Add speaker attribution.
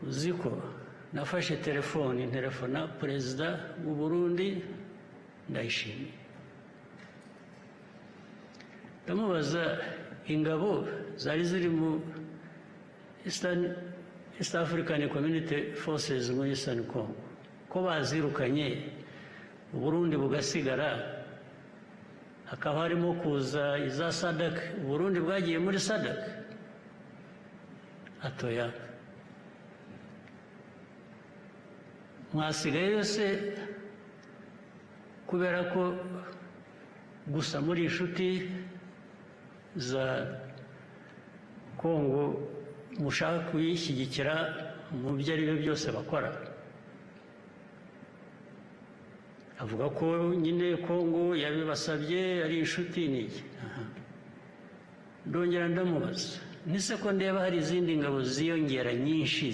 Speaker 1: uzi ko nafashe telefona perezida w'u Burundi Ndayishimiye ndamubaza ingabo zari ziri mu East African Community Forces muri Eastern Congo ko bazirukanye u Burundi bugasigara hakaba harimo kuza iza SADC u Burundi bwagiye muri SADC atoya mwasigaye yose kubera ko gusa muri inshuti za Kongo mushaka kuyishyigikira mu byo ari byo byose bakora avuga ko nyine Kongo yabibasabye ari inshuti n'iki ndongera ndamubaza nise ko ndeba hari izindi ngabo ziyongera nyinshi